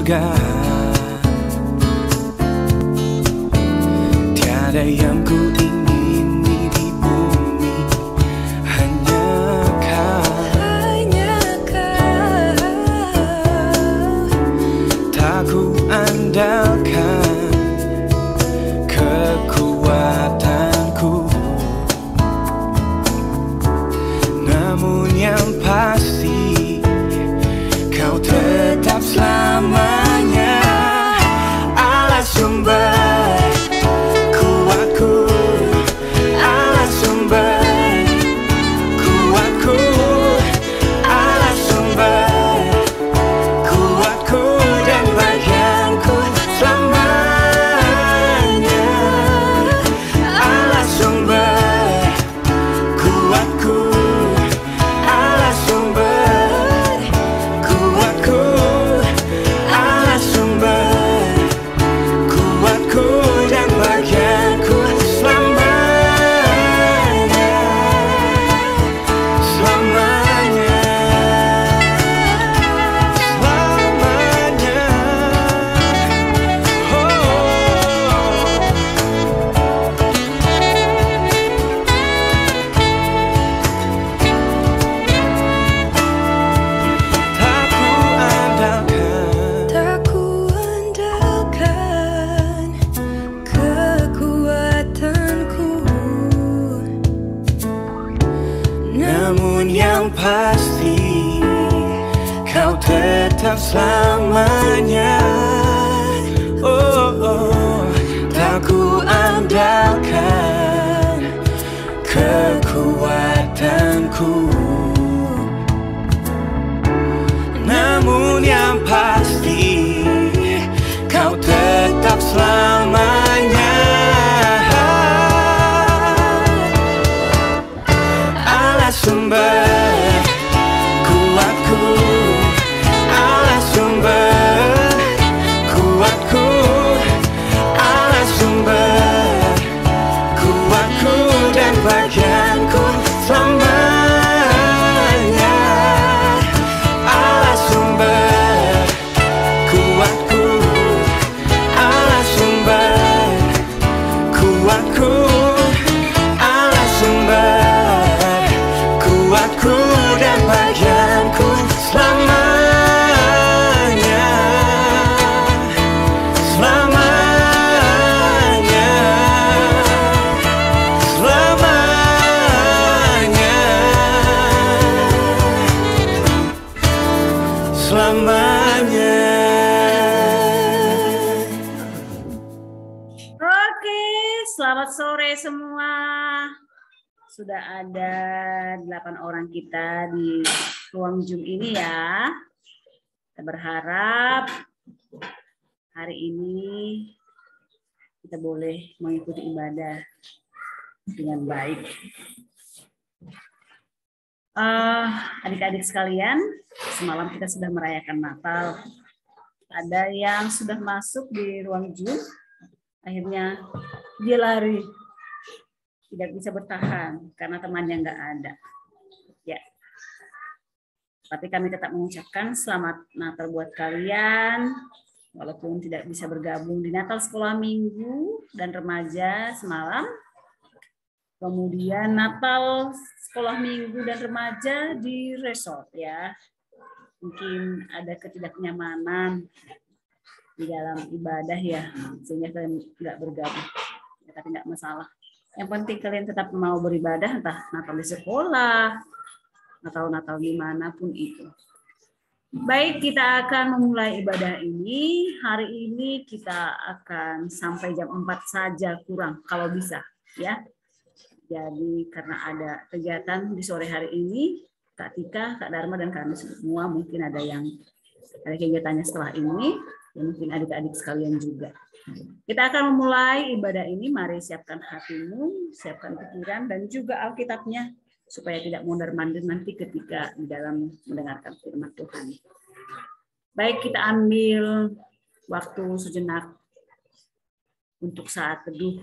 surga. Tiada yang ku ingini di bumi, hanya kau. Tak ku andalkan kekuatanku, namun yang pasti kau tetap selamanya Allah sumber kuatku, Allah sumber kuatku, Allah sumber kuatku dan bagianku selamanya. Allah sumber kuatku, Allah sumber kuatku, Allah sumber kuatku dan bagianku selamanya, selamanya, selamanya. Tak ku andalkan kekuatanku, namun yang pasti kau tetap selamanya. Tak ku andalkan kekuatanku, namun yang pasti kau tetap selamanya. Allah sumber kuatku, Allah sumber kuatku, Allah sumber kuatku dan bagianku selamanya. Allah sumber kuatku, Allah sumber kuatku, Allah sumber kuatku dan bagianku selamanya, selamanya, selamanya, selamanya. Oke, selamat sore semua. Sudah ada 8 orang kita di ruang Zoom ini ya. Kita berharap hari ini kita boleh mengikuti ibadah dengan baik. Adik-adik sekalian, semalam kita sudah merayakan Natal. Ada yang sudah masuk di ruang Zoom, akhirnya dia lari, tidak bisa bertahan karena temannya nggak ada. Ya, tapi kami tetap mengucapkan selamat Natal buat kalian, walaupun tidak bisa bergabung di Natal Sekolah Minggu dan Remaja semalam. Kemudian Natal Sekolah Minggu dan Remaja di resort ya. Mungkin ada ketidaknyamanan di dalam ibadah ya, sehingga kalian nggak bergabung. Ya, tapi nggak masalah. Yang penting kalian tetap mau beribadah, entah Natal di sekolah, Natal dimanapun itu. Baik, kita akan memulai ibadah ini. Hari ini kita akan sampai jam 4 saja kurang, kalau bisa. Ya. Jadi karena ada kegiatan di sore hari ini, Kak Tika, Kak Dharma, dan kami semua mungkin ada yang ada kegiatannya setelah ini, dan mungkin adik-adik sekalian juga. Kita akan memulai ibadah ini. Mari siapkan hatimu, siapkan pikiran, dan juga Alkitabnya, supaya tidak mondar-mandir nanti ketika di dalam mendengarkan firman Tuhan. Baik, kita ambil waktu sejenak untuk saat teduh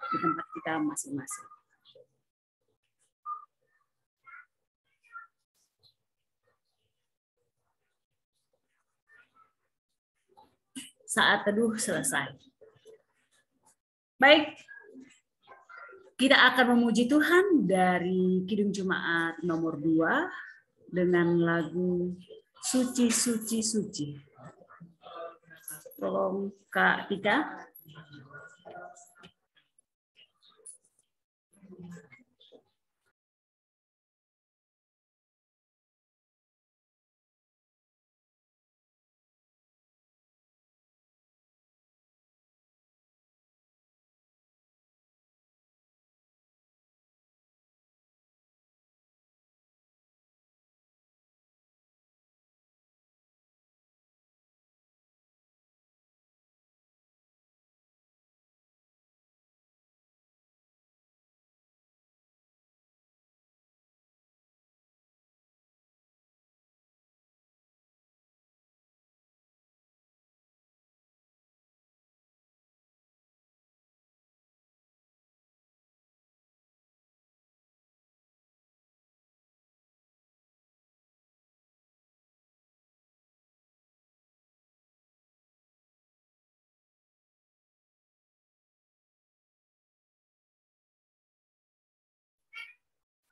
di tempat kita masing-masing. saat teduh selesai. Baik, kita akan memuji Tuhan dari Kidung Jemaat nomor 2 dengan lagu Suci, Suci, Suci. Tolong Kak Tika.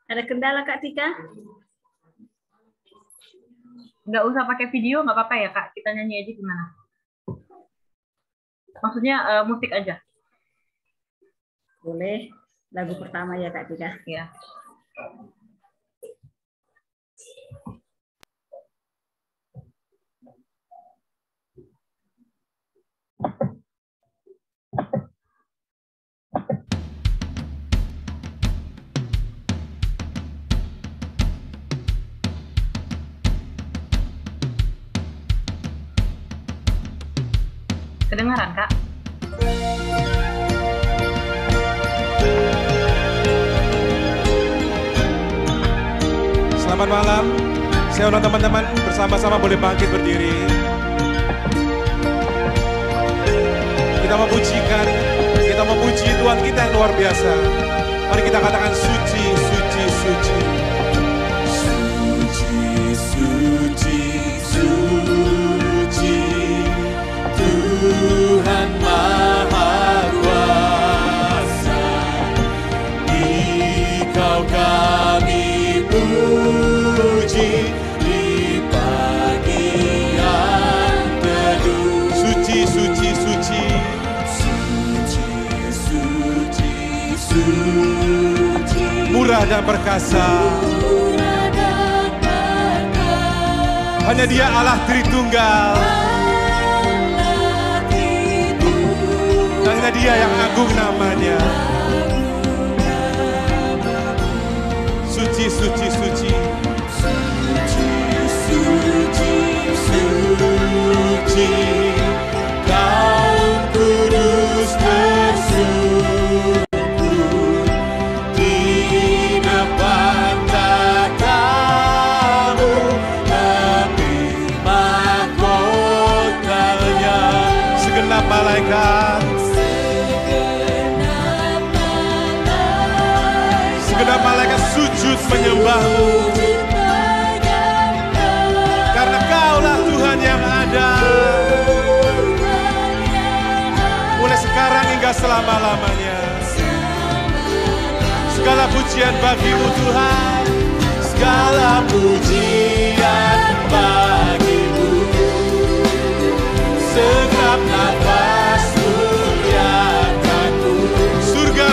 Ada kendala Kak Tika? Nggak usah pakai video, nggak apa-apa ya Kak? Kita nyanyi aja gimana? Maksudnya musik aja. Boleh. Lagu pertama ya Kak Tika? Ya. Kedengaran, Kak? Selamat malam. Saya undang teman-teman bersama-sama boleh bangkit berdiri. Kita memuji Tuhan kita yang luar biasa. Mari kita katakan suci, suci, suci. Suci, suci, suci. Tuhan Maha Kuasa, Dikau kami puji di pagi yang teduh. Suci, suci, suci. Suci, suci, suci. Murah dan perkasa. Hanya Dia Allah Tritunggal. Hanya Dia yang agung namanya. Suci, suci, suci. Suci, suci, suci. Kau kudus tersungkur di depan tatamu, lebih mahkotanya segenap malaikat. Segenap malaikat sujud menyembahmu, karena Kaulah Tuhan yang ada, mulai sekarang hingga selama-lamanya. Segala pujian bagimu Tuhan, segala pujian bagimu. Segenap nafas muliakanmu. Surga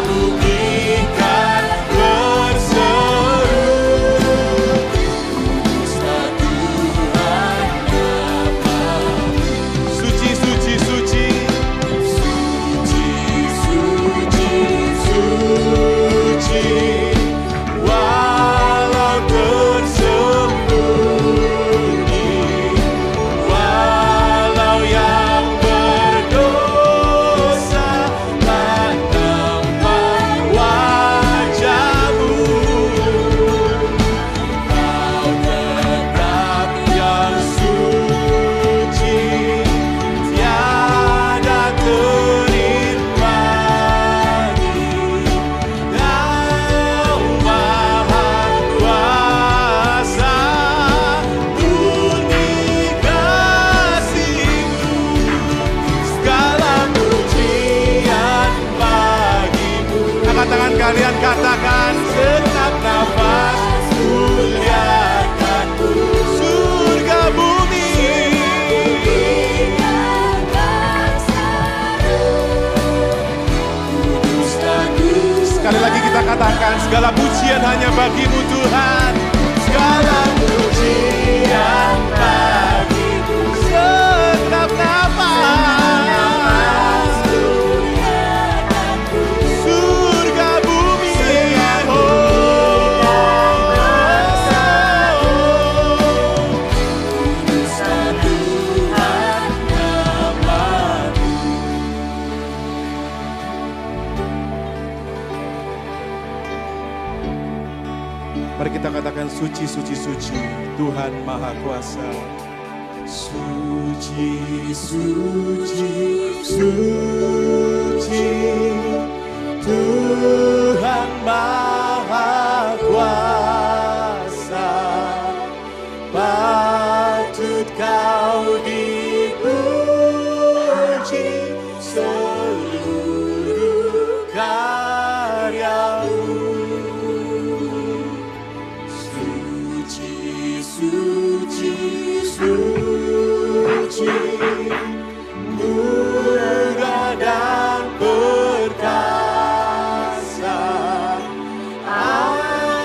bumi kan berseru, Tuhan Bapa. Suci, suci, suci. Suci, suci, suci. Walau hanya bagimu Tuhan. Segala pujian bagimu segenap nafas, surga bumi, mari kita katakan suci, suci, suci, Tuhan Maha Kuasa. Suci, suci, suci, Tuhan Maha Kuasa. Patut kau dipuji seluruh karyamu. Suci, suci, murah dan perkasa, Allah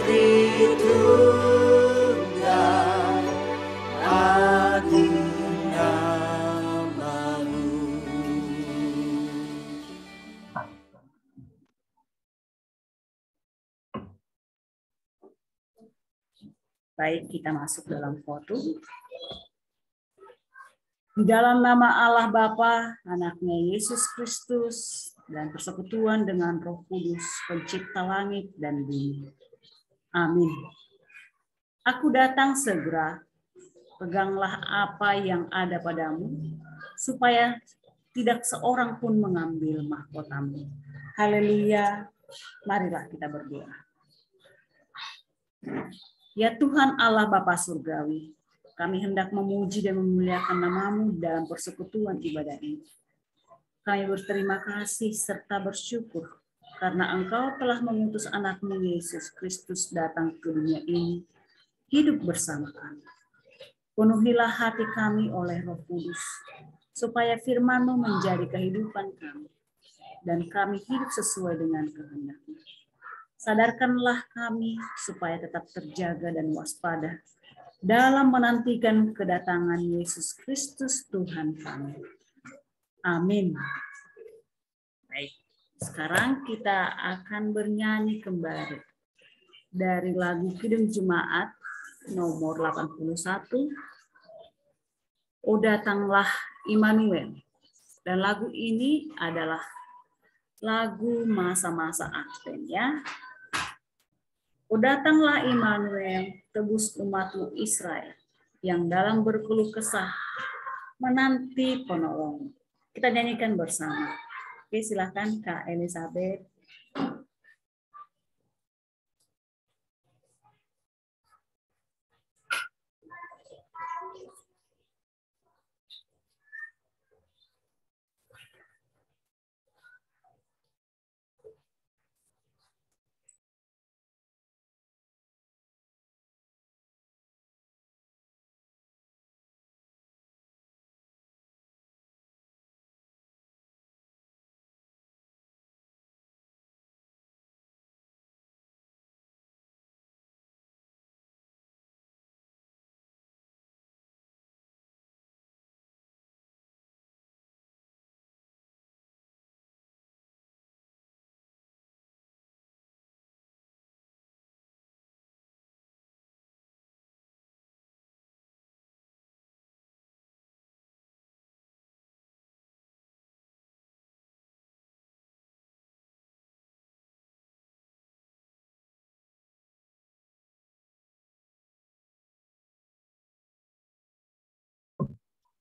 Tritunggal, agung namamu. Baik, kita masuk dalam foto. Di dalam nama Allah Bapa, Anaknya Yesus Kristus, dan persekutuan dengan Roh Kudus, Pencipta langit dan bumi. Amin. Aku datang segera, peganglah apa yang ada padamu, supaya tidak seorang pun mengambil mahkotamu. Haleluya. Marilah kita berdoa. Ya Tuhan Allah Bapa Surgawi, kami hendak memuji dan memuliakan nama-Mu dalam persekutuan ibadah ini. Kami berterima kasih serta bersyukur karena Engkau telah mengutus anak-Mu Yesus Kristus datang ke dunia ini, hidup bersama kami. Penuhilah hati kami oleh Roh Kudus, supaya firman-Mu menjadi kehidupan kami, dan kami hidup sesuai dengan kehendak-Mu. Sadarkanlah kami supaya tetap terjaga dan waspada dalam menantikan kedatangan Yesus Kristus Tuhan kami. Amin. Baik, sekarang kita akan bernyanyi kembali dari lagu Kidung Jemaat nomor 81, O Datanglah Immanuel. Dan lagu ini adalah lagu masa-masa Advent ya. O datanglah Immanuel, tebus umat-Mu Israel, yang dalam berkeluh kesah menanti penolong. Kita nyanyikan bersama. Oke, silakan Kak Elizabeth.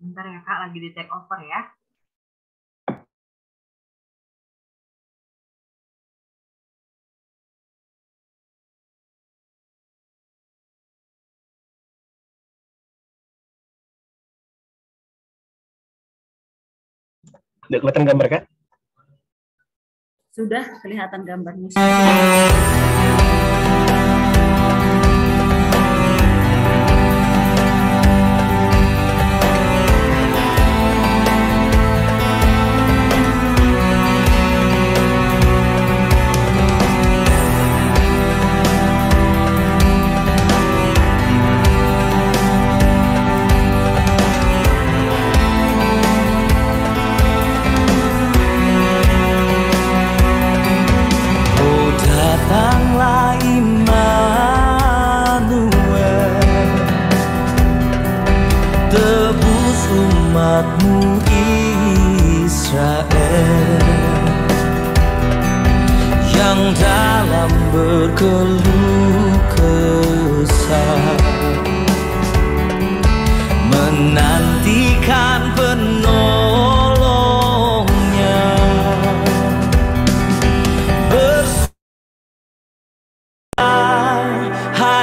Bentar ya Kak, lagi di take over ya. Udah kelihatan gambar Kak? Sudah kelihatan gambarnya.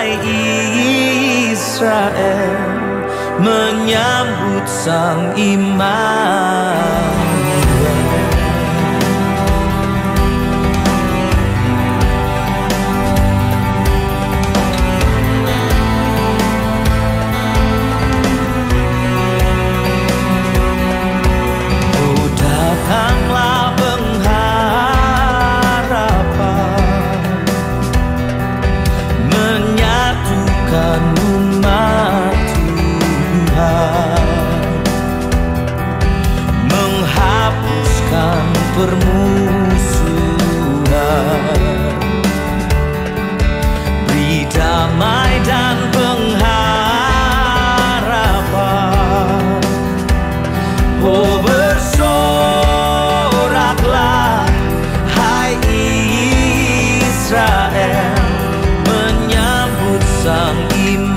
hai Israel, menyambut Sang Immanuel. Oh, datanglah pengharapan, menyatukan umat Tuhan, menghapuskan permusuhan, beri damai dan pengharapan. Oh, bersoraklah hai Israel, menyambut Sang Immanuel.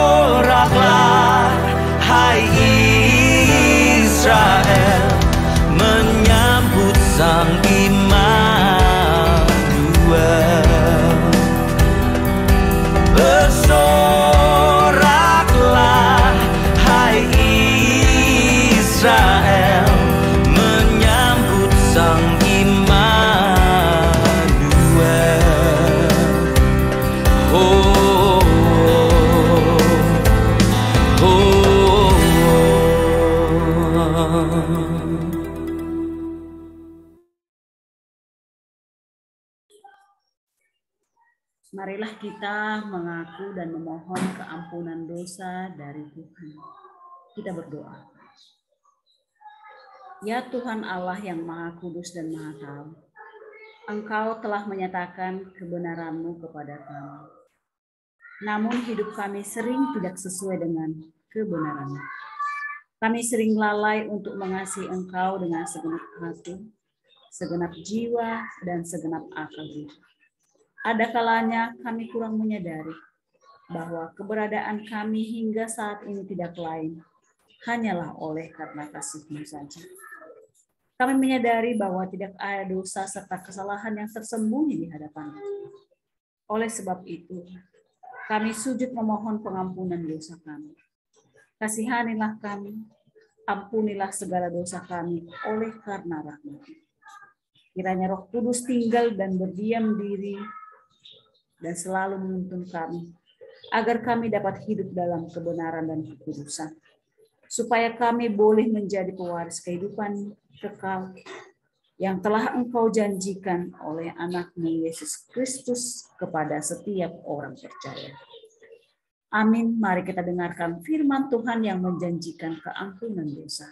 Bersoraklah hai Israel, menyambut Sang Immanuel. Bersoraklah hai Israel, menyambut Sang Immanuel. Oh, Marilah kita mengaku dan memohon keampunan dosa dari Tuhan. Kita berdoa. Ya Tuhan Allah yang Maha Kudus dan Maha Tahu, Engkau telah menyatakan kebenaran-Mu kepada kami. Namun hidup kami sering tidak sesuai dengan kebenaran. Kami sering lalai untuk mengasihi Engkau dengan segenap hati, segenap jiwa, dan segenap akal kita. Ada kalanya kami kurang menyadari bahwa keberadaan kami hingga saat ini tidak lain hanyalah oleh karena kasih-Mu saja. Kami menyadari bahwa tidak ada dosa serta kesalahan yang tersembunyi di hadapan-Mu. Oleh sebab itu, kami sujud memohon pengampunan dosa kami. Kasihanilah kami, ampunilah segala dosa kami oleh karena rahmat-Mu. Kiranya Roh Kudus tinggal dan berdiam diri dan selalu menuntun kami, agar kami dapat hidup dalam kebenaran dan kekudusan, supaya kami boleh menjadi pewaris kehidupan kekal yang telah Engkau janjikan oleh anak-Mu Yesus Kristus kepada setiap orang percaya. Amin. Mari kita dengarkan firman Tuhan yang menjanjikan keampunan dosa.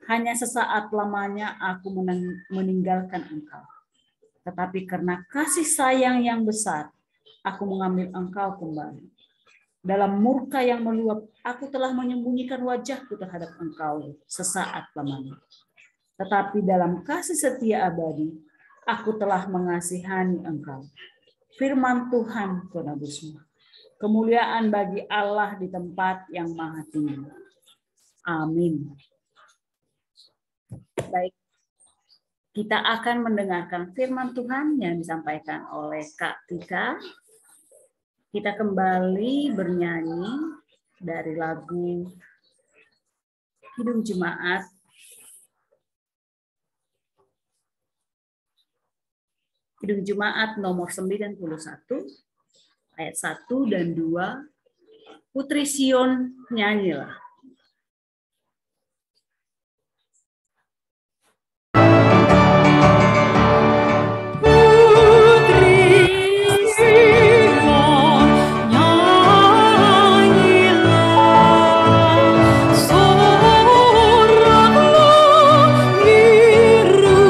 Hanya sesaat lamanya aku meninggalkan engkau. Tetapi karena kasih sayang yang besar, aku mengambil engkau kembali. Dalam murka yang meluap, aku telah menyembunyikan wajahku terhadap engkau sesaat lamanya. Tetapi dalam kasih setia abadi, aku telah mengasihani engkau. Firman Tuhan penebusmu. Kemuliaan bagi Allah di tempat yang maha tinggi. Amin. Baik, kita akan mendengarkan firman Tuhan yang disampaikan oleh Kak Tika. Kita kembali bernyanyi dari lagu Kidung Jemaat. Kidung Jemaat nomor 91, ayat 1 dan 2. Putri Sion, nyanyilah. Soraklah biru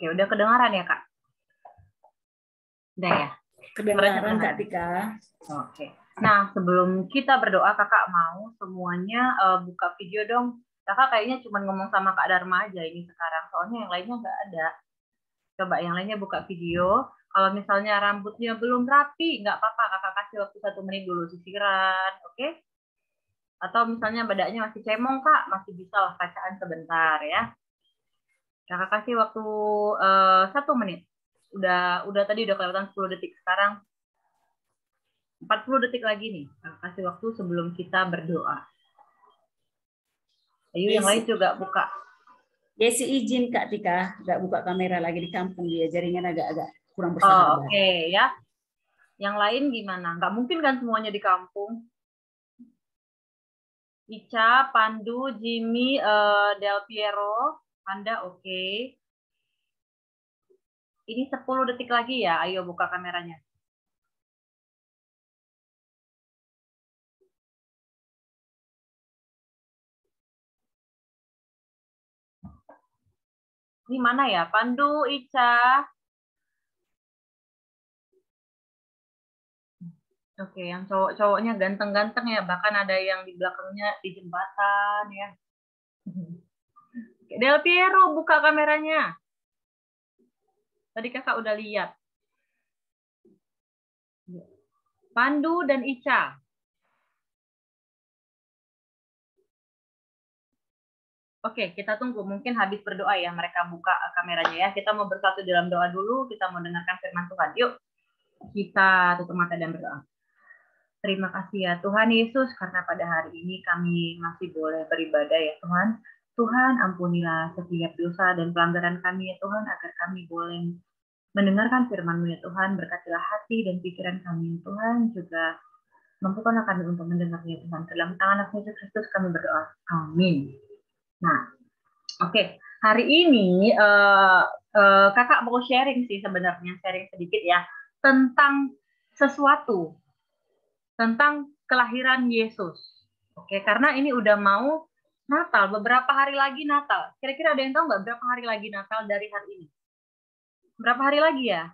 Oke, udah kedengaran ya, Kak? Udah ya? Kedengaran Kak Tika. Oke. Nah, sebelum kita berdoa, Kakak mau semuanya buka video dong. Kakak kayaknya cuma ngomong sama Kak Dharma aja ini sekarang. Soalnya yang lainnya nggak ada. Coba yang lainnya buka video. Kalau misalnya rambutnya belum rapi, nggak apa-apa. Kakak kasih waktu 1 menit dulu sisiran. Oke? Atau misalnya bedaknya masih cemong, Kak. Masih bisa lah kacaan sebentar ya. Kakak kasih waktu 1 menit. Udah tadi udah kelewatan 10 detik. Sekarang 40 detik lagi nih. Kasih waktu sebelum kita berdoa. Ayo yang lain juga buka. Desi izin Kak Tika, nggak buka kamera lagi di kampung dia, jaringan agak-agak kurang Oh, bersahabat. oke ya. Yang lain gimana? Nggak mungkin kan semuanya di kampung. Ica, Pandu, Jimmy, Del Piero, Anda oke. Ini 10 detik lagi ya. Ayo buka kameranya. Ini mana ya? Pandu, Ica. Oke, yang cowok-cowoknya ganteng-ganteng ya. Bahkan ada yang di belakangnya di jembatan ya. Del Piero, buka kameranya. Tadi kakak udah lihat. Pandu dan Ica. Oke, kita tunggu. Mungkin habis berdoa ya mereka buka kameranya ya. Kita mau bersatu dalam doa dulu. Kita mau dengarkan firman Tuhan. Yuk, kita tutup mata dan berdoa. Terima kasih ya Tuhan Yesus, karena pada hari ini kami masih boleh beribadah ya Tuhan. Tuhan, ampunilah setiap dosa dan pelanggaran kami ya Tuhan, agar kami boleh mendengarkan firman-Mu ya Tuhan. Berkatilah hati dan pikiran kami ya Tuhan, juga mampukanlah kami untuk mendengarnya Tuhan. Dalam tangan Yesus Kristus kami berdoa. Amin. Nah, oke. Hari ini kakak mau sharing sih sebenarnya, sharing sedikit ya, tentang sesuatu. Tentang kelahiran Yesus. Oke, karena ini udah mau Natal, beberapa hari lagi Natal. Kira-kira ada yang tahu nggak berapa hari lagi Natal dari hari ini? Berapa hari lagi ya?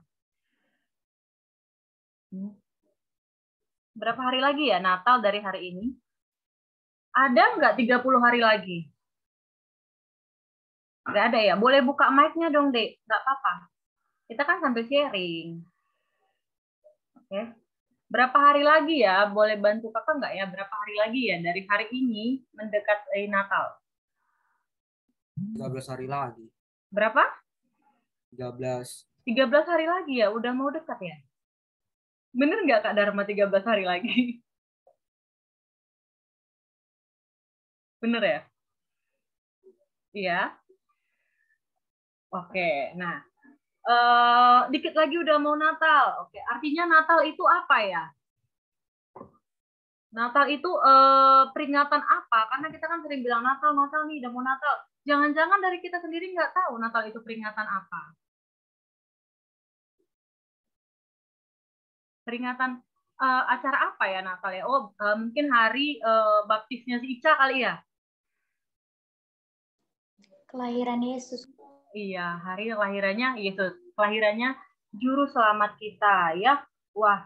Berapa hari lagi ya Natal dari hari ini? Ada nggak 30 hari lagi? Nggak ada ya? Boleh buka mic-nya dong, Dek. Nggak apa-apa. Kita kan sambil sharing. Oke. Berapa hari lagi ya? Boleh bantu kakak nggak ya? Berapa hari lagi ya dari hari ini mendekati Natal? 13 hari lagi. Berapa? 13. 13 hari lagi ya? Udah mau dekat ya? Bener nggak Kak Dharma 13 hari lagi? Bener ya? Iya? Oke, nah. Dikit lagi udah mau Natal. Oke, artinya Natal itu apa ya? Natal itu peringatan apa? Karena kita kan sering bilang Natal nih, udah mau Natal. Jangan-jangan dari kita sendiri nggak tahu Natal itu peringatan apa? Peringatan acara apa ya Natal ya? Oh, mungkin hari baptisnya si Ica kali ya? Kelahiran Yesus. Iya, hari kelahirannya Yesus. Kelahirannya Juru Selamat kita ya. Wah,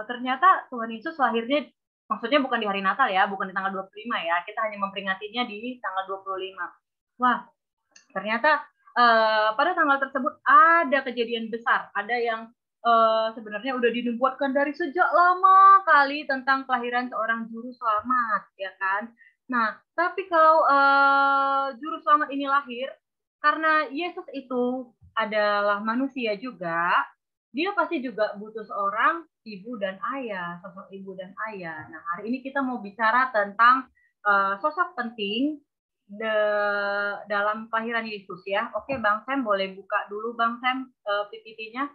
ternyata Tuhan Yesus lahirnya, maksudnya bukan di hari Natal ya, bukan di tanggal 25 ya. Kita hanya memperingatinya di tanggal 25. Wah, ternyata pada tanggal tersebut ada kejadian besar. Ada yang sebenarnya udah dinubuatkan dari sejak lama kali tentang kelahiran seorang Juru Selamat, ya kan? Nah, tapi kalau Juru Selamat ini lahir, karena Yesus itu adalah manusia juga, dia pasti juga butuh seorang ibu dan ayah, sosok ibu dan ayah. Nah, hari ini kita mau bicara tentang sosok penting dalam kelahiran Yesus ya. Oke, Bang Sam boleh buka dulu Bang Sam PPT-nya.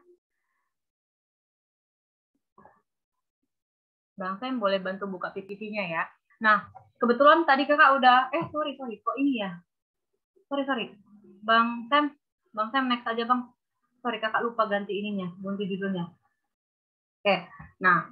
Bang Sam boleh bantu buka PPT-nya ya. Nah, kebetulan tadi kakak udah, sorry, kok ini ya? Sorry. Bang Sam next aja Bang. Sorry, kakak lupa ganti ininya, ganti judulnya. Oke, nah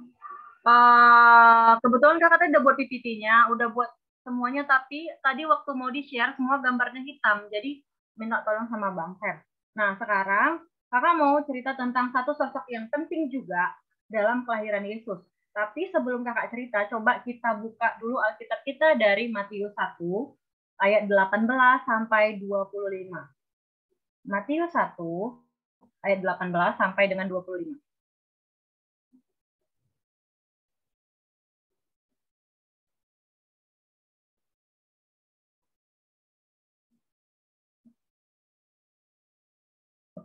kebetulan kakak tadi udah buat PPT-nya, udah buat semuanya, tapi tadi waktu mau di-share semua gambarnya hitam, jadi minta tolong sama Bang Sam. Nah, sekarang kakak mau cerita tentang satu sosok yang penting juga dalam kelahiran Yesus. Tapi sebelum kakak cerita, coba kita buka dulu Alkitab kita dari Matius 1 ayat 18 sampai 25. Matius 1 ayat 18 sampai dengan 25.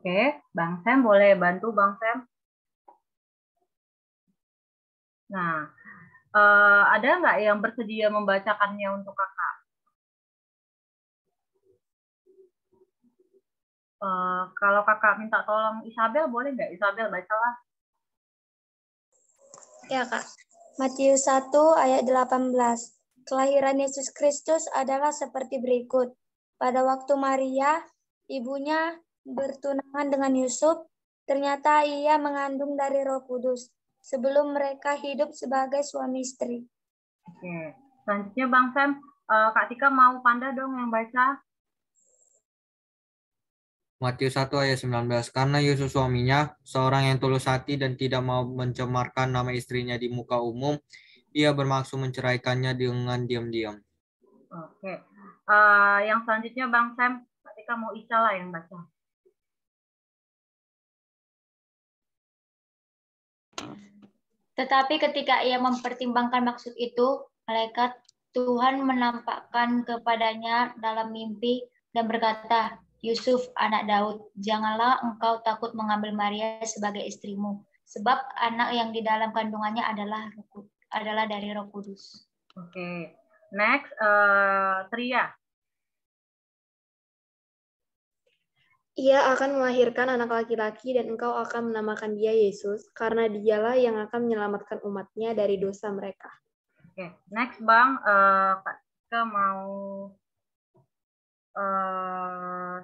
Oke, Bang Sam boleh bantu Bang Sam? Nah, ada nggak yang bersedia membacakannya untuk kakak? Kalau kakak minta tolong Isabel, boleh nggak Isabel bacalah? Ya, Kak. Matius 1 ayat 18. Kelahiran Yesus Kristus adalah seperti berikut. Pada waktu Maria, ibunya bertunangan dengan Yusuf, ternyata ia mengandung dari Roh Kudus sebelum mereka hidup sebagai suami istri. Oke, selanjutnya Bang Sam, Kak Tika mau Panda dong yang baca. Matius 1 ayat 19. Karena Yusuf suaminya, seorang yang tulus hati dan tidak mau mencemarkan nama istrinya di muka umum, ia bermaksud menceraikannya dengan diam-diam. Oke, yang selanjutnya Bang Sam, Kak Tika mau Ica lah yang baca. Tetapi ketika ia mempertimbangkan maksud itu, malaikat Tuhan menampakkan kepadanya dalam mimpi dan berkata, Yusuf, anak Daud, janganlah engkau takut mengambil Maria sebagai istrimu, sebab anak yang di dalam kandungannya adalah dari Roh Kudus. Oke, next, Tria. Ia akan melahirkan anak laki-laki dan engkau akan menamakan dia Yesus, karena dialah yang akan menyelamatkan umatnya dari dosa mereka. Oke, next Bang, Kak Tika mau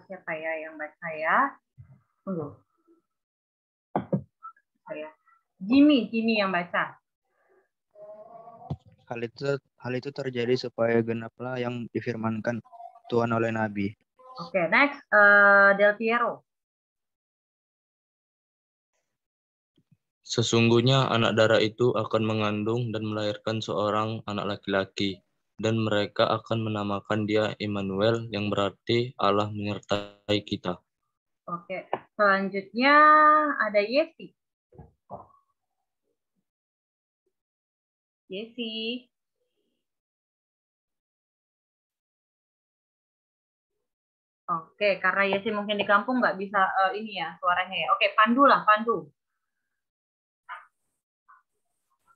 siapa ya yang baca ya? Tunggu. Saya. Jimmy yang baca. Hal itu terjadi supaya genaplah yang difirmankan Tuhan oleh Nabi. Oke, next, Del Piero. Sesungguhnya anak darah itu akan mengandung dan melahirkan seorang anak laki-laki, dan mereka akan menamakan dia Immanuel, yang berarti Allah menyertai kita. Oke, selanjutnya ada Yesi. Yesi. Oke, karena Yesi mungkin di kampung nggak bisa ini ya suaranya ya. Oke, Pandu lah, Pandu.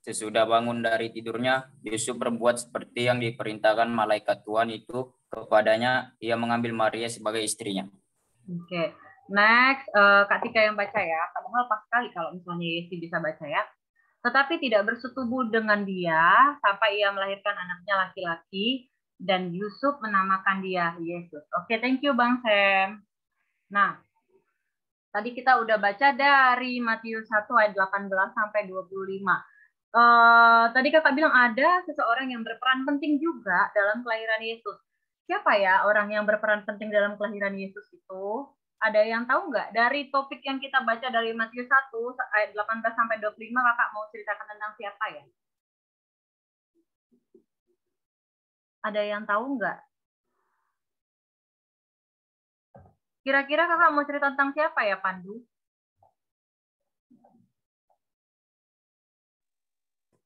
Sesudah bangun dari tidurnya, Yusuf berbuat seperti yang diperintahkan malaikat Tuhan itu kepadanya. Ia mengambil Maria sebagai istrinya. Oke, next, Kak Tika yang baca ya. Padahal pas sekali kalau misalnya Yesi bisa baca ya. Tetapi tidak bersetubuh dengan dia sampai ia melahirkan anaknya laki-laki, dan Yusuf menamakan dia Yesus. Oke, thank you Bang Sam. Nah, tadi kita udah baca dari Matius 1 ayat 18 sampai 25. Tadi kakak bilang ada seseorang yang berperan penting juga dalam kelahiran Yesus. Siapa ya orang yang berperan penting dalam kelahiran Yesus itu? Ada yang tahu nggak? Dari topik yang kita baca dari Matius 1 ayat 18 sampai 25, kakak mau ceritakan tentang siapa ya? Ada yang tahu nggak? Kira-kira kakak mau cerita tentang siapa ya, Pandu?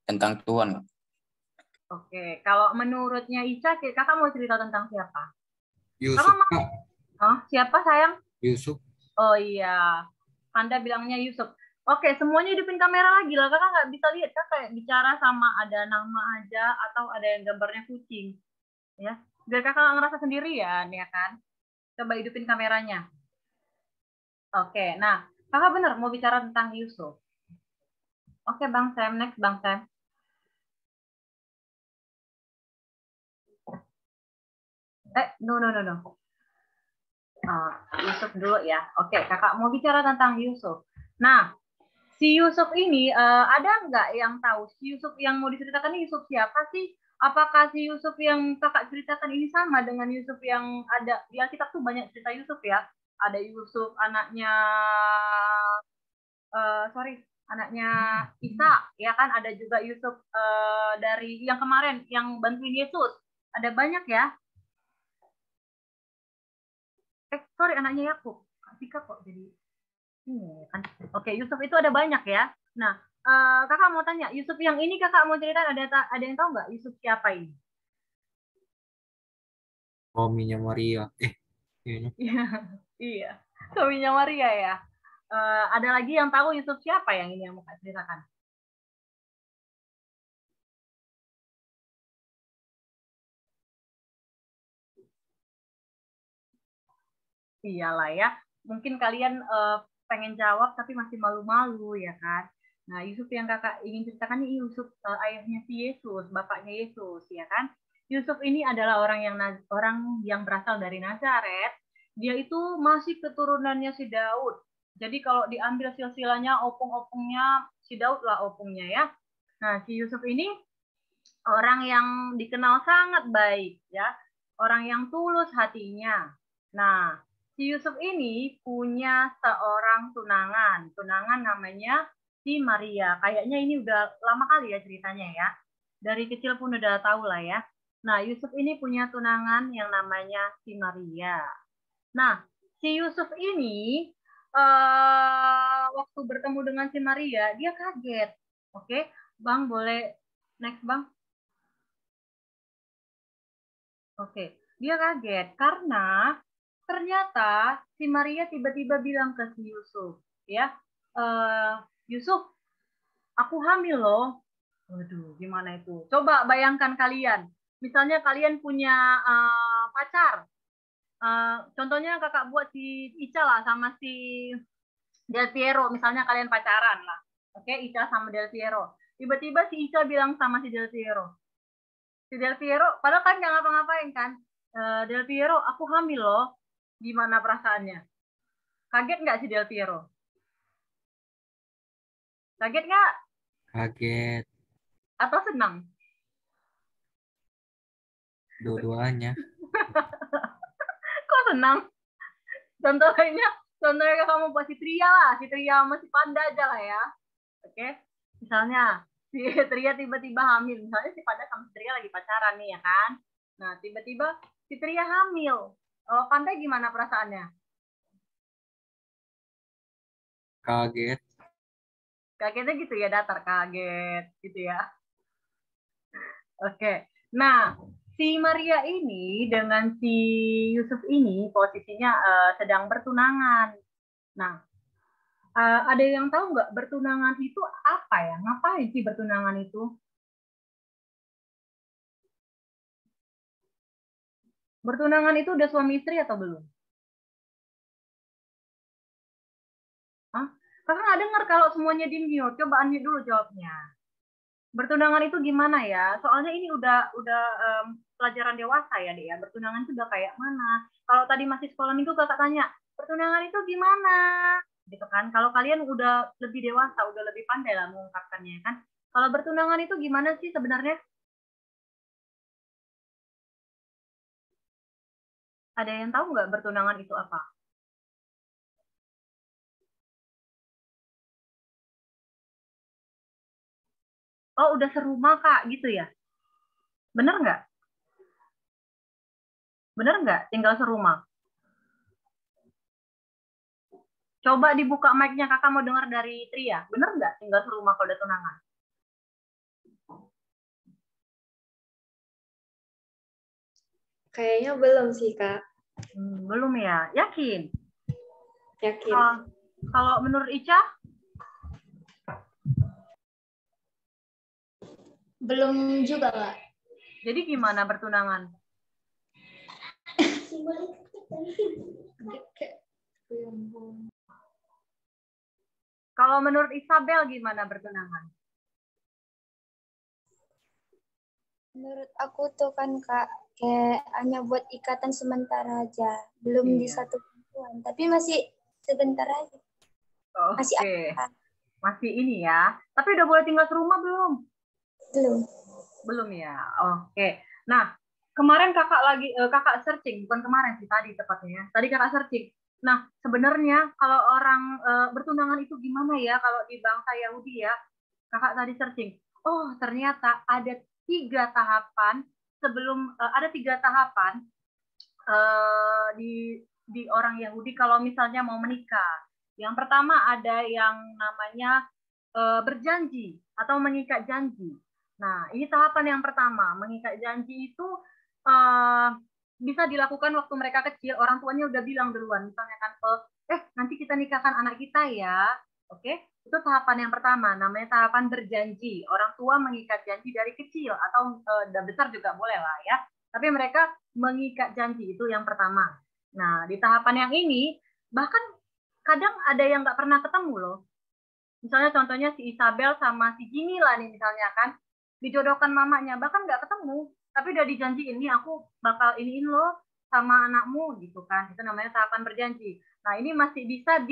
Tentang Tuhan. Oke, kalau menurutnya Ica, kakak mau cerita tentang siapa? Yusuf. Siapa sayang? Yusuf. Oh iya, Anda bilangnya Yusuf. Oke, semuanya hidupin kamera lagi lah. Kakak nggak bisa lihat, kakak bicara sama ada nama aja atau ada yang gambarnya kucing. Ya, biar kakak nggak ngerasa sendirian, ya kan? Coba hidupin kameranya. Oke, nah kakak benar mau bicara tentang Yusuf. Oke, Bang Sam, next Bang Sam. No. Yusuf dulu ya. Oke, kakak mau bicara tentang Yusuf. Nah, si Yusuf ini ada nggak yang tahu si Yusuf yang mau diceritakan ini Yusuf siapa sih? Apakah si Yusuf yang kakak ceritakan ini sama dengan Yusuf yang ada di Alkitab tuh banyak cerita Yusuf ya? Ada Yusuf anaknya anaknya Isa, ya kan? Ada juga Yusuf dari yang kemarin yang bantuin Yesus. Ada banyak ya. Anaknya Yakub. Tika kok jadi ini kan. Oke, Yusuf itu ada banyak ya. Nah, kakak mau tanya, Yusuf yang ini kakak mau cerita ada yang tahu nggak Yusuf siapa ini? Suaminya Maria. Iya, suaminya Maria ya. Ada lagi yang tahu Yusuf siapa yang ini yang mau kak ceritakan? Iyalah ya, mungkin kalian pengen jawab tapi masih malu-malu ya kan. Nah, Yusuf yang kakak ingin ceritakan ini Yusuf ayahnya si Yesus, bapaknya Yesus ya kan. Yusuf ini adalah orang yang berasal dari Nazaret. Dia itu masih keturunannya si Daud. Jadi kalau diambil silsilahnya opung-opungnya si Daud lah opungnya ya. Nah, si Yusuf ini orang yang dikenal sangat baik ya, orang yang tulus hatinya. Nah, si Yusuf ini punya seorang tunangan namanya si Maria. Kayaknya ini udah lama kali ya ceritanya ya. Dari kecil pun udah tahu lah ya. Nah, Yusuf ini punya tunangan yang namanya si Maria. Nah, si Yusuf ini waktu bertemu dengan si Maria, dia kaget. Oke, Bang boleh next Bang? Oke, dia kaget karena ternyata si Maria tiba-tiba bilang ke si Yusuf, ya, Yusuf, aku hamil loh. Waduh, gimana itu? Coba bayangkan kalian, misalnya kalian punya pacar, contohnya kakak buat si Ica lah sama si Del Piero, misalnya kalian pacaran lah, oke, Ica sama Del Piero. Tiba-tiba si Ica bilang sama si Del Piero, padahal kan nggak ngapa-ngapain kan, Del Piero, aku hamil loh. Gimana perasaannya? Kaget nggak si Del Piero? Kaget nggak? Kaget. Atau senang? Dua-duanya. Kok senang? Contohnya kamu buat si Tria lah, si Tria sama si Panda aja lah ya. Oke? Misalnya si Tria tiba-tiba hamil, misalnya si Panda sama si Tria lagi pacaran nih ya kan. Nah, tiba-tiba si Tria hamil. Kalau Panda gimana perasaannya? Kaget. Kagetnya gitu ya, datar kaget gitu ya. Oke. Nah, si Maria ini dengan si Yusuf ini posisinya sedang bertunangan. Nah, ada yang tahu nggak bertunangan itu apa ya? Ngapain sih bertunangan itu? Bertunangan itu udah suami istri atau belum? Hah? Kakak nggak dengar kalau semuanya di mute. Coba unmute dulu jawabnya. Bertunangan itu gimana ya? Soalnya ini udah pelajaran dewasa ya, Dek ya. Bertunangan itu udah kayak mana? Kalau tadi masih sekolah minggu kakak tanya, bertunangan itu gimana? Gitu kan. Kalau kalian udah lebih dewasa, udah lebih pandai lah mengungkapkannya kan. Kalau bertunangan itu gimana sih sebenarnya? Ada yang tahu nggak bertunangan itu apa? Oh, udah serumah, Kak, gitu ya? Bener nggak? Bener nggak tinggal serumah? Coba dibuka mic-nya, kakak mau dengar dari Tria. Bener nggak tinggal serumah kalau udah tunangan? Kayaknya belum sih, Kak. Belum ya? Yakin? Yakin. Kalau menurut Ica? Belum juga, Kak. Jadi gimana bertunangan? Kalau menurut Isabel gimana bertunangan? Menurut aku tuh kan Kak, kayak hanya buat ikatan sementara aja. Belum di satu perempuan. Tapi masih sebentar aja. Masih apa? Masih ini ya. Tapi udah boleh tinggal serumah belum? Belum. Belum ya. Oke. Nah, kemarin kakak searching, bukan kemarin sih, tadi tepatnya. Tadi kakak searching. Nah, sebenarnya kalau orang bertunangan itu gimana ya kalau di bangsa Yahudi ya? Kakak tadi searching. Oh, ternyata ada 3 tahapan sebelum ada 3 tahapan di orang Yahudi kalau misalnya mau menikah. Yang pertama ada yang namanya berjanji atau mengikat janji. Nah, ini tahapan yang pertama. Mengikat janji itu bisa dilakukan waktu mereka kecil. Orang tuanya udah bilang duluan, misalnya kan, nanti kita nikahkan anak kita ya. Oke, itu tahapan yang pertama. Namanya tahapan berjanji. Orang tua mengikat janji dari kecil atau udah besar juga boleh lah ya. Tapi mereka mengikat janji itu yang pertama. Nah, di tahapan yang ini bahkan kadang ada yang nggak pernah ketemu loh. Misalnya contohnya si Isabel sama si Jimmy lah nih misalnya kan, dijodohkan mamanya, bahkan nggak ketemu, tapi udah dijanjiin nih aku bakal iniin lo sama anakmu gitu kan, itu namanya tahapan berjanji. Nah ini masih bisa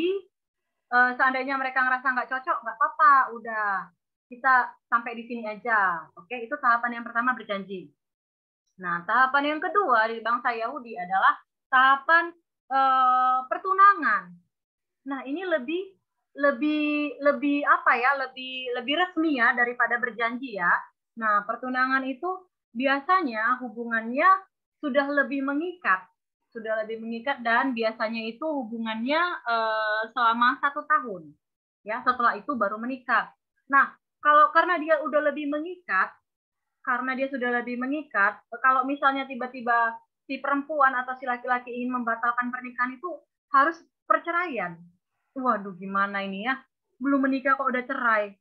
seandainya mereka ngerasa nggak cocok, nggak apa-apa, udah kita sampai di sini aja, oke? Itu tahapan yang pertama berjanji. Nah tahapan yang kedua di bangsa Yahudi adalah tahapan pertunangan. Nah ini lebih apa ya, lebih resmi ya daripada berjanji ya. Nah, pertunangan itu biasanya hubungannya sudah lebih mengikat dan biasanya itu hubungannya selama 1 tahun. Ya, setelah itu baru menikah. Nah, karena dia sudah lebih mengikat, kalau misalnya tiba-tiba si perempuan atau si laki-laki ingin membatalkan pernikahan itu harus perceraian. Waduh, gimana ini ya? Belum menikah kok udah cerai.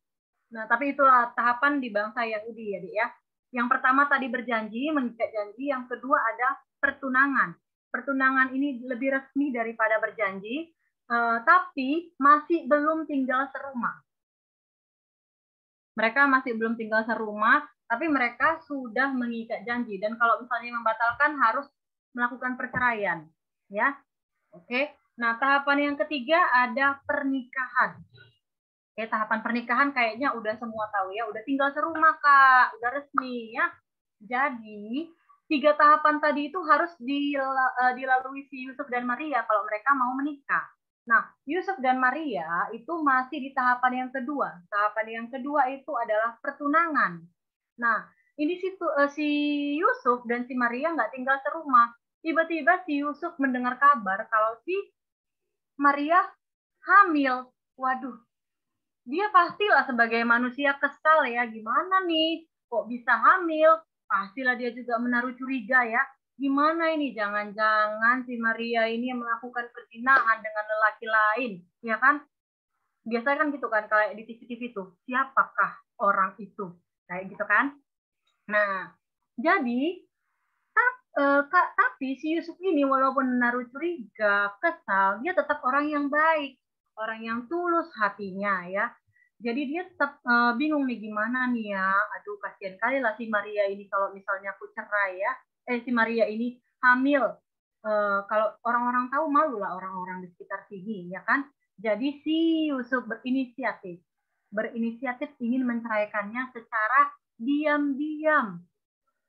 Nah, tapi itulah tahapan di bangsa Yahudi ya, Dik ya. Yang pertama tadi berjanji, mengikat janji. Yang kedua ada pertunangan. Pertunangan ini lebih resmi daripada berjanji, tapi masih belum tinggal serumah. Mereka masih belum tinggal serumah, tapi mereka sudah mengikat janji. Dan kalau misalnya membatalkan harus melakukan perceraian. Ya, oke. Nah, tahapan yang ketiga ada pernikahan. Oke, tahapan pernikahan kayaknya udah semua tahu ya, udah tinggal serumah Kak, udah resmi ya. Jadi, 3 tahapan tadi itu harus dilalui si Yusuf dan Maria kalau mereka mau menikah. Nah, Yusuf dan Maria itu masih di tahapan yang kedua. Tahapan yang kedua itu adalah pertunangan. Nah, ini si Yusuf dan si Maria nggak tinggal serumah. Tiba-tiba si Yusuf mendengar kabar kalau si Maria hamil. Waduh, dia pastilah sebagai manusia kesal ya. Gimana nih? Kok bisa hamil? Pastilah dia juga menaruh curiga ya. Gimana ini? Jangan-jangan si Maria ini melakukan perzinahan dengan lelaki lain. Ya kan? Biasanya kan gitu kan, kayak di TV-TV tuh. Siapakah orang itu? Kayak gitu kan? Nah, jadi tapi si Yusuf ini walaupun menaruh curiga, kesal, dia tetap orang yang baik, orang yang tulus hatinya ya. Jadi dia tetap bingung nih gimana nih ya. Aduh kasihan kali lah si Maria ini kalau misalnya aku cerai ya. Si Maria ini hamil. Kalau orang-orang tahu malu lah orang-orang di sekitar sini ya kan. Jadi si Yusuf berinisiatif ingin menceraikannya secara diam-diam.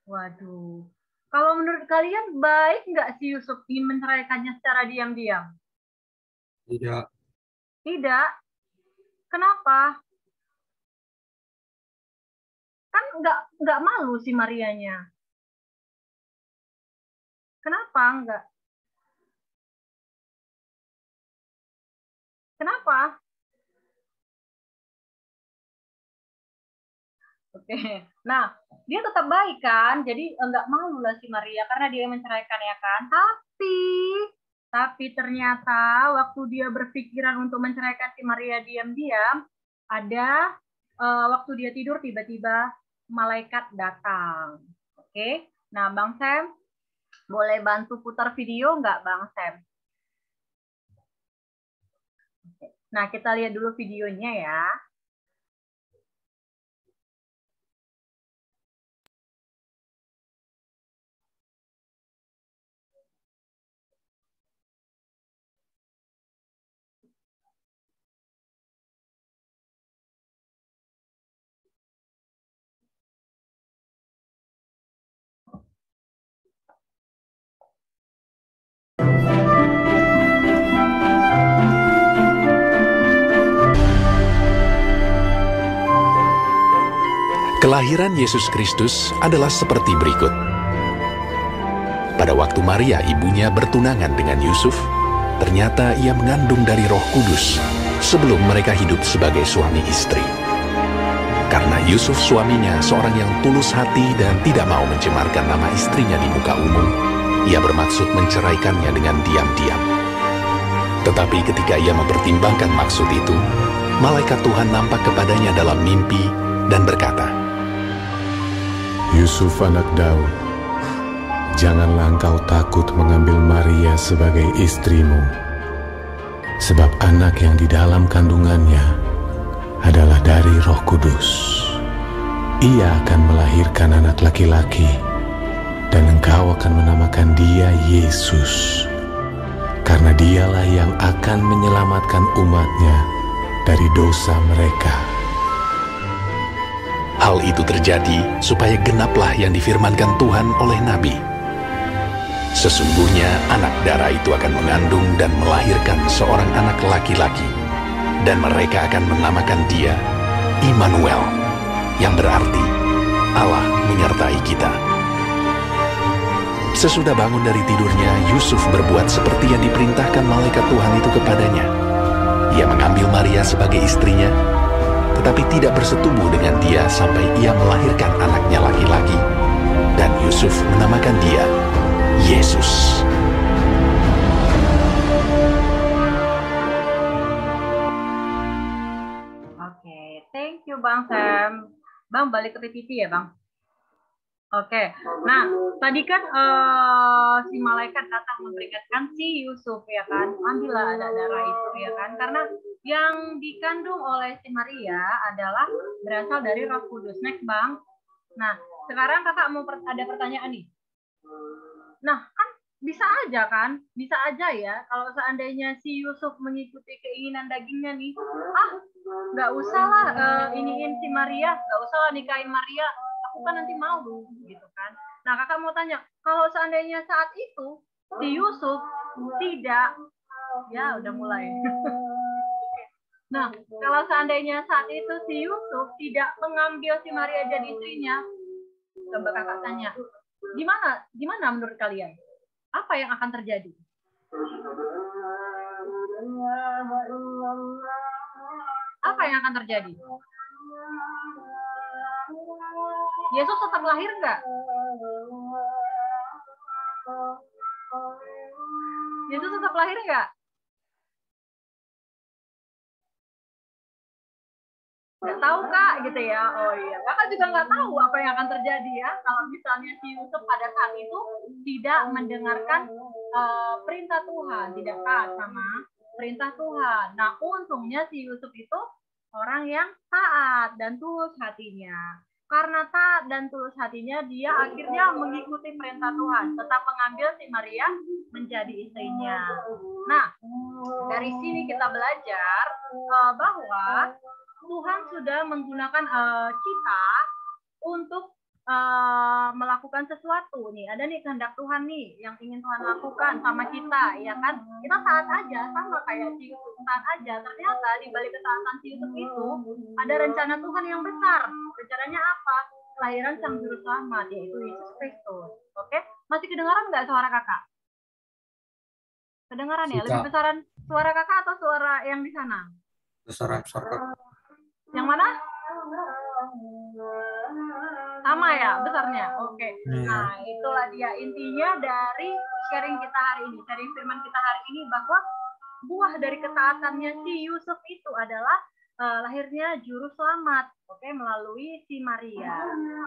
Waduh. Kalau menurut kalian baik nggak si Yusuf ingin menceraikannya secara diam-diam? Tidak. Tidak. Kenapa? Kan nggak malu si Marianya. Kenapa nggak? Kenapa? Oke. Nah, dia tetap baik kan, jadi nggak malu lah si Maria karena dia menceraikan ya kan. Tapi ternyata waktu dia berpikiran untuk menceraikan si Maria diam-diam, ada waktu dia tidur tiba-tiba malaikat datang. Oke. Nah, Bang Sam, boleh bantu putar video nggak Bang Sam? Nah, kita lihat dulu videonya ya. Kelahiran Yesus Kristus adalah seperti berikut. Pada waktu Maria ibunya bertunangan dengan Yusuf, ternyata ia mengandung dari Roh Kudus sebelum mereka hidup sebagai suami istri. Karena Yusuf suaminya seorang yang tulus hati dan tidak mau mencemarkan nama istrinya di muka umum, ia bermaksud menceraikannya dengan diam-diam. Tetapi ketika ia mempertimbangkan maksud itu, malaikat Tuhan nampak kepadanya dalam mimpi dan berkata, Yusuf anak Daud, janganlah engkau takut mengambil Maria sebagai istrimu, sebab anak yang di dalam kandungannya adalah dari Roh Kudus. Ia akan melahirkan anak laki-laki, dan engkau akan menamakan dia Yesus, karena dialah yang akan menyelamatkan umatnya dari dosa mereka. Hal itu terjadi supaya genaplah yang difirmankan Tuhan oleh Nabi. Sesungguhnya anak darah itu akan mengandung dan melahirkan seorang anak laki-laki, dan mereka akan menamakan dia Immanuel, yang berarti Allah menyertai kita. Sesudah bangun dari tidurnya, Yusuf berbuat seperti yang diperintahkan malaikat Tuhan itu kepadanya. Ia mengambil Maria sebagai istrinya, tetapi tidak bersetubuh dengan dia sampai ia melahirkan anaknya laki-laki, dan Yusuf menamakan dia Yesus. Oke, thank you Bang Sam. Bang, balik ke PPT ya Bang. Oke, nah tadi kan si malaikat datang memperingatkan si Yusuf ya kan, ambillah anak darah itu ya kan, karena yang dikandung oleh si Maria adalah berasal dari Roh Kudus. Next Bang. Nah sekarang kakak mau ada pertanyaan nih. Nah kan bisa aja kan, bisa aja ya kalau seandainya si Yusuf mengikuti keinginan dagingnya nih, nggak usah lah iniin si Maria, nggak usah lah nikahin Maria, aku kan nanti mau gitu kan. Nah kakak mau tanya, kalau seandainya saat itu si Yusuf tidak, ya udah mulai. Nah kalau seandainya saat itu si Yusuf tidak mengambil si Maria jadi istrinya, coba kakak tanya, gimana menurut kalian? Apa yang akan terjadi? Apa yang akan terjadi? Yesus tetap lahir nggak? Yesus tetap lahir nggak? Nggak tahu Kak, gitu ya. Oh iya, Kakak juga nggak tahu apa yang akan terjadi ya kalau misalnya si Yusuf pada saat itu tidak mendengarkan perintah Tuhan, tidak taat sama perintah Tuhan. Nah, untungnya si Yusuf itu orang yang taat dan tulus hatinya. Karena taat dan tulus hatinya, dia akhirnya mengikuti perintah Tuhan, tetap mengambil si Maria menjadi istrinya. Nah, dari sini kita belajar bahwa Tuhan sudah menggunakan kita untuk melakukan sesuatu nih. Ada nih kehendak Tuhan nih yang ingin Tuhan lakukan sama kita, ya kan? Kita taat aja, sama kayak si Yusuf, taat aja. Ternyata di balik ketaatan si Yusuf itu ada rencana Tuhan yang besar. Rencananya apa? Kelahiran Sang Juru Selamat, yaitu Yesus Kristus. Oke? Masih kedengaran nggak suara kakak? Kedengaran ya? Lebih besaran suara kakak atau suara yang di sana? Besaran suara. Yang mana? Sama ya besarnya. Oke. Nah, itulah dia intinya dari sharing kita hari ini, sharing firman kita hari ini, bahwa buah dari ketaatannya si Yusuf itu adalah lahirnya juru selamat, oke, melalui si Maria.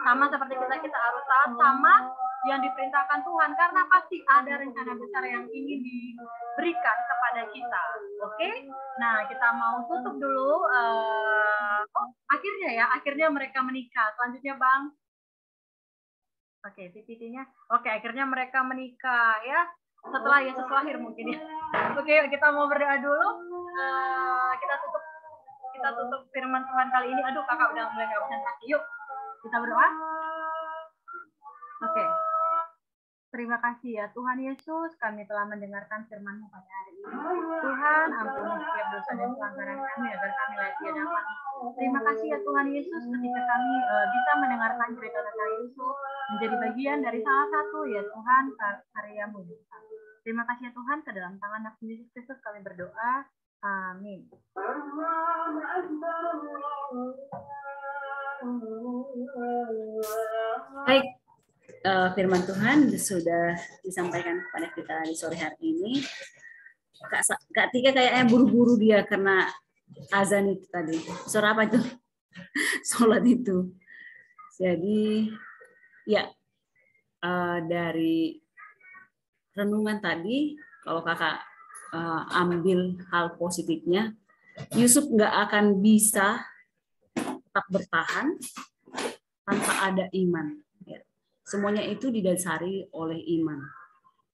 Sama seperti kita harus taat sama yang diperintahkan Tuhan, karena pasti ada rencana besar yang ingin diberikan kepada kita. Oke? Nah, kita mau tutup dulu. Akhirnya mereka menikah. Selanjutnya, Bang. Oke, PPT-nya. Oke, akhirnya mereka menikah ya. Setelah Yesus lahir mungkin ya. Oke, kita mau berdoa dulu. Kita tutup firman Tuhan kali ini. Aduh, kakak udah mulai nggak bisa kaki. Yuk, kita berdoa. Oke. Terima kasih ya Tuhan Yesus, kami telah mendengarkan firman-Mu pada hari Tuhan, ampuni setiap dosa dan pelanggaran kami agar kami layak di hadapan. Terima kasih ya Tuhan Yesus ketika kami bisa mendengarkan cerita tentang Yesus menjadi bagian dari salah satu ya Tuhan karya-Mu. Terima kasih ya Tuhan, ke dalam tangan Nabi Yesus Kristus kami berdoa. Amin. Baik, firman Tuhan sudah disampaikan kepada kita di sore hari ini. Kak Tika kayaknya buru-buru dia karena azan itu tadi. Suara apa itu? Sholat itu. Jadi ya dari renungan tadi, kalau kakak ambil hal positifnya, Yusuf nggak akan bisa tetap bertahan tanpa ada iman. Ya. Semuanya itu didasari oleh iman.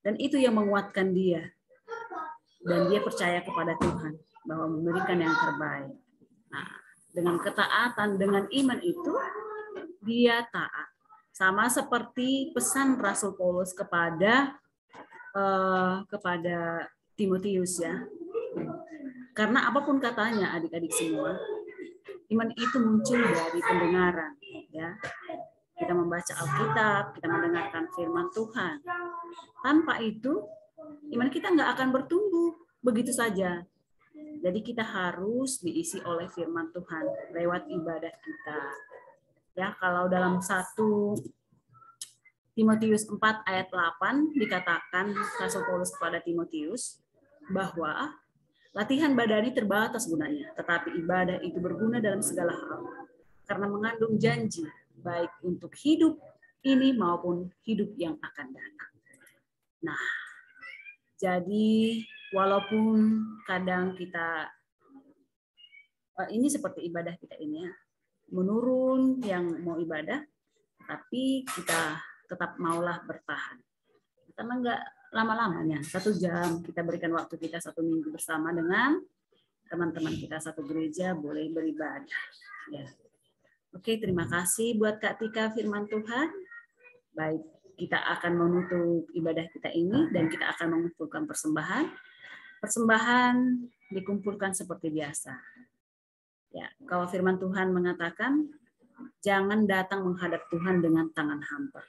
Dan itu yang menguatkan dia. Dan dia percaya kepada Tuhan bahwa memberikan yang terbaik. Nah, dengan ketaatan, dengan iman itu, dia taat. Sama seperti pesan Rasul Paulus kepada Timotius ya. Karena apapun katanya adik-adik semua, iman itu muncul dari pendengaran ya. Kita membaca Alkitab, kita mendengarkan firman Tuhan. Tanpa itu iman kita nggak akan bertumbuh begitu saja. Jadi kita harus diisi oleh firman Tuhan lewat ibadah kita. Ya, kalau dalam 1 Timotius 4 ayat 8 dikatakan Rasul Paulus kepada Timotius bahwa latihan badani terbatas gunanya, tetapi ibadah itu berguna dalam segala hal karena mengandung janji baik untuk hidup ini maupun hidup yang akan datang. Nah, jadi walaupun kadang kita ini seperti ibadah kita ini ya, menurun yang mau ibadah, tapi kita tetap maulah bertahan. Karena enggak lama-lamanya, 1 jam kita berikan waktu kita 1 minggu bersama dengan teman-teman kita satu gereja boleh beribadah. Ya. Oke, terima kasih buat Kak Tika firman Tuhan. Baik, kita akan menutup ibadah kita ini dan kita akan mengumpulkan persembahan. Persembahan dikumpulkan seperti biasa. Ya, kalau firman Tuhan mengatakan, jangan datang menghadap Tuhan dengan tangan hampa.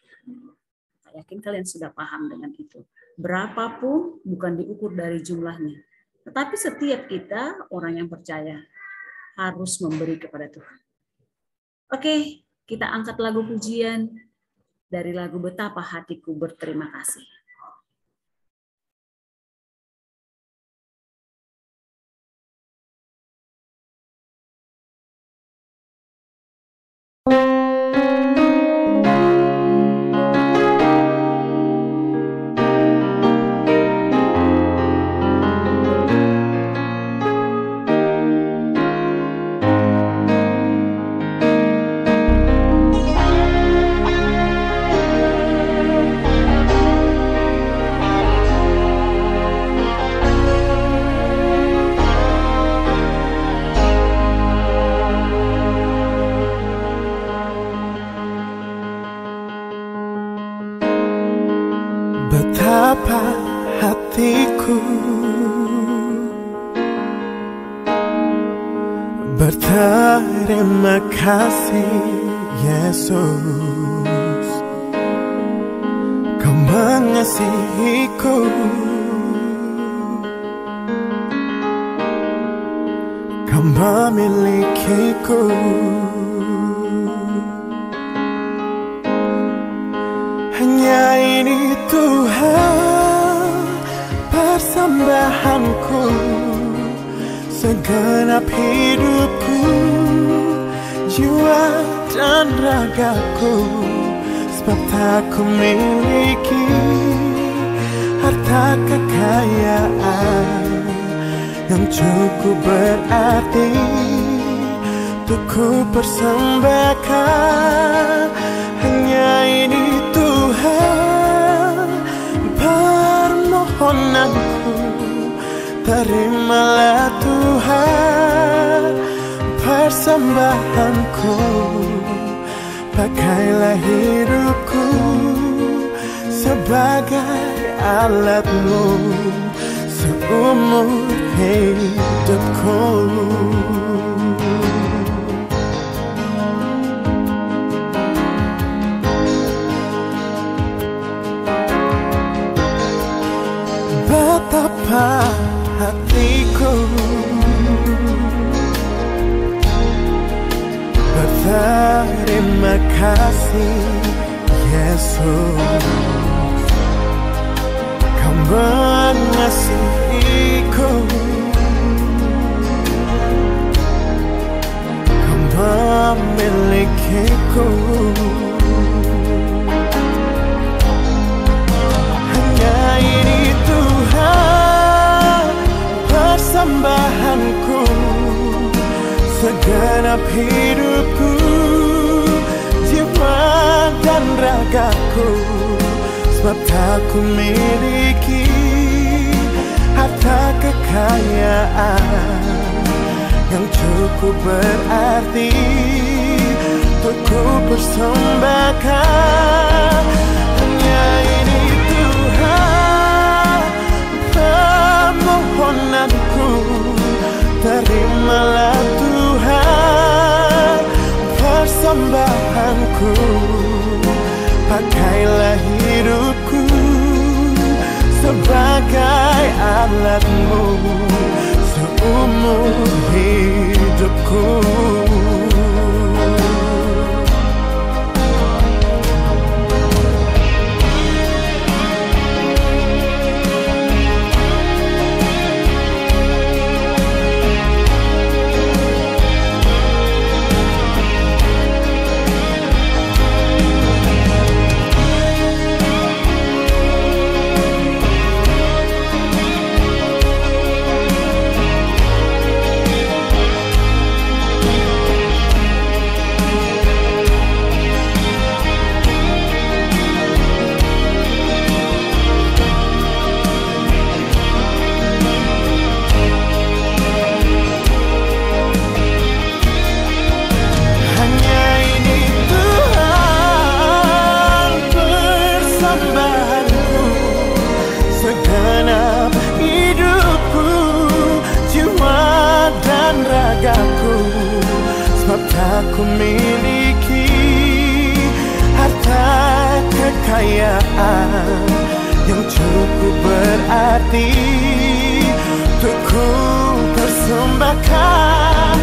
Saya yakin kalian sudah paham dengan itu. Berapapun bukan diukur dari jumlahnya. Tetapi setiap kita, orang yang percaya, harus memberi kepada Tuhan. Oke, kita angkat lagu pujian dari lagu Betapa Hatiku Berterima Kasih. Betapa hatiku berterima kasih Yesus, Kau mengasihiku, Kau memilikiku. Hanya ini Tuhan persembahanku, segenap hidupku, jiwa dan ragaku. Sebab tak ku miliki harta kekayaan yang cukup berarti untuk ku persembahkan. Hanya ini Tuhan permohonanku, terimalah Tuhan persembahanku. Pakailah hidupku sebagai alat-Mu, seumur hidupku. Betapa hatiku berterima kasih Yesus, Kau mengasihiku, Kau memilikiku. Hanya ini Tuhan persembahanku, segenap hidupku, jiwa dan ragaku. Sebab tak ku miliki harta kekayaan yang cukup berarti untuk ku persembahkan. Hanya ini Tuhan permohonanku, terimalah Tuhan persembahanku. Pakailah hidupku sebagai alatmu seumur hidupku. Aku miliki harta kekayaan yang cukup berarti untuk ku persembahkan.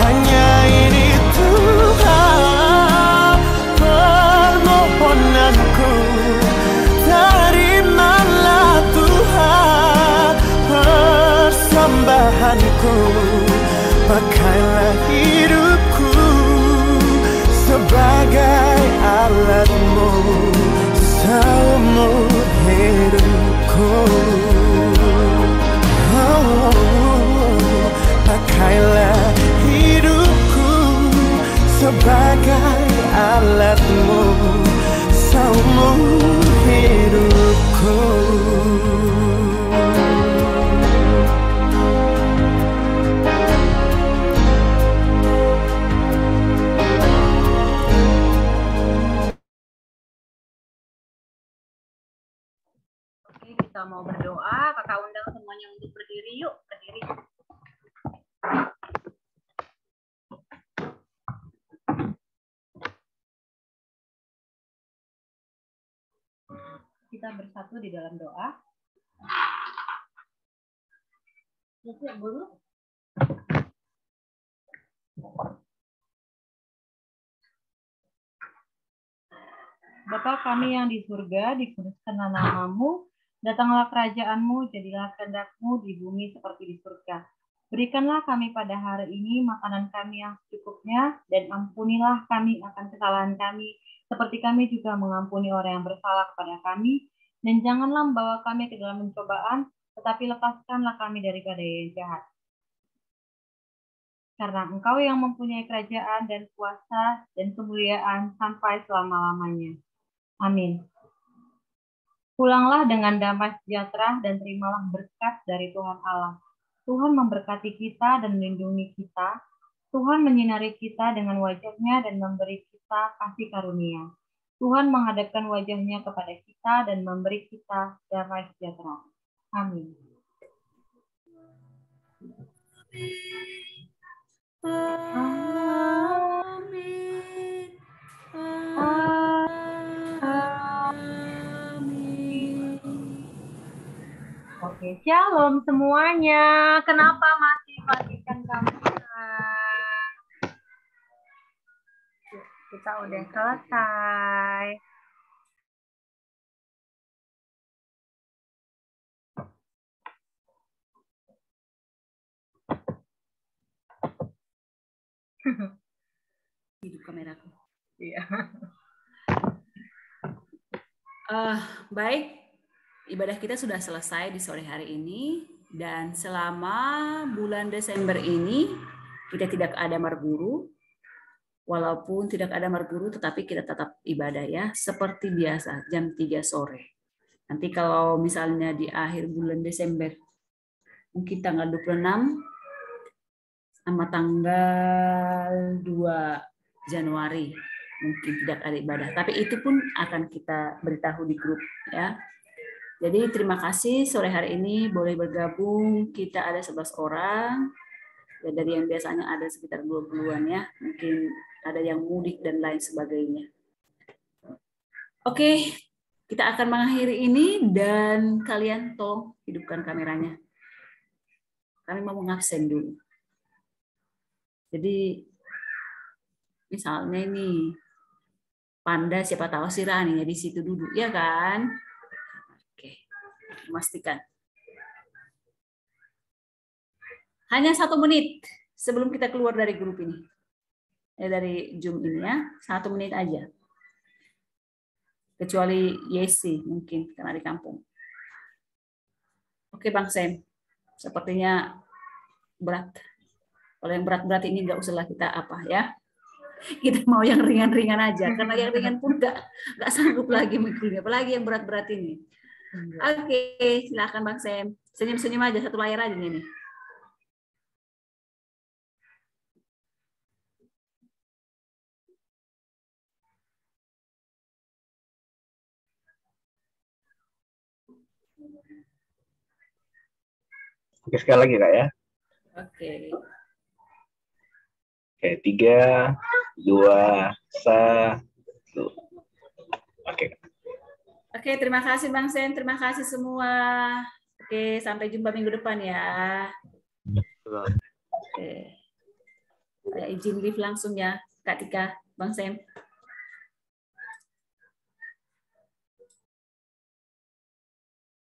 Hanya ini Tuhan permohonanku, terimalah Tuhan persembahanku. Pakailah hidupku sebagai alatmu seumur hidupku. Pakailah hidupku sebagai alatmu seumur hidupku. Kita mau berdoa, kakak undang semuanya untuk berdiri, yuk berdiri. Kita bersatu di dalam doa. Siap dulu. Bapa kami yang di surga, dikuduskanlah namamu. Datanglah kerajaan-Mu, jadilah kehendak-Mu di bumi seperti di surga. Berikanlah kami pada hari ini makanan kami yang secukupnya, dan ampunilah kami akan kesalahan kami, seperti kami juga mengampuni orang yang bersalah kepada kami. Dan janganlah membawa kami ke dalam pencobaan, tetapi lepaskanlah kami daripada yang jahat. Karena Engkau yang mempunyai kerajaan dan kuasa dan kemuliaan sampai selama-lamanya. Amin. Pulanglah dengan damai sejahtera dan terimalah berkat dari Tuhan Allah. Tuhan memberkati kita dan melindungi kita. Tuhan menyinari kita dengan wajah-Nya dan memberi kita kasih karunia. Tuhan menghadapkan wajah-Nya kepada kita dan memberi kita damai sejahtera. Amin. Amin. Amin. Oke, shalom semuanya. Kenapa masih matikan kamera? Yuk, kita udah selesai. Hidup kameraku. Iya. Baik, ibadah kita sudah selesai di sore hari ini, dan selama bulan Desember ini kita tidak ada marguru. Walaupun tidak ada marguru, tetapi kita tetap ibadah ya, seperti biasa jam 3 sore. Nanti kalau misalnya di akhir bulan Desember, mungkin tanggal 26 sama tanggal 2 Januari mungkin tidak ada ibadah, tapi itu pun akan kita beritahu di grup ya. Jadi terima kasih sore hari ini boleh bergabung, kita ada 11 orang ya, dari yang biasanya ada sekitar 20-an ya, mungkin ada yang mudik dan lain sebagainya. Oke, kita akan mengakhiri ini dan kalian tolong hidupkan kameranya. Kami mau mengabsen dulu. Jadi misalnya ini Panda, siapa tahu si Rani ya di situ duduk, ya kan? Oke, memastikan. Hanya 1 menit sebelum kita keluar dari grup ini, dari Zoom ini ya, 1 menit aja. Kecuali Yesi mungkin karena di kampung. Oke Bang Sam, sepertinya berat. Kalau yang berat-berat ini nggak usahlah kita apa ya. Kita mau yang ringan-ringan aja, karena yang ringan pun nggak sanggup lagi mikulnya, apalagi yang berat-berat ini. Oke, silakan Bang Sam. Senyum-senyum aja, 1 layar aja ini. Oke, sekali lagi Kak ya. Oke. Oke, 3, 2, 1. Oke. Oke, terima kasih Bang Sen, terima kasih semua. Oke, sampai jumpa minggu depan ya. Oke. Saya izin live langsung ya, Kak Tika, Bang Sen.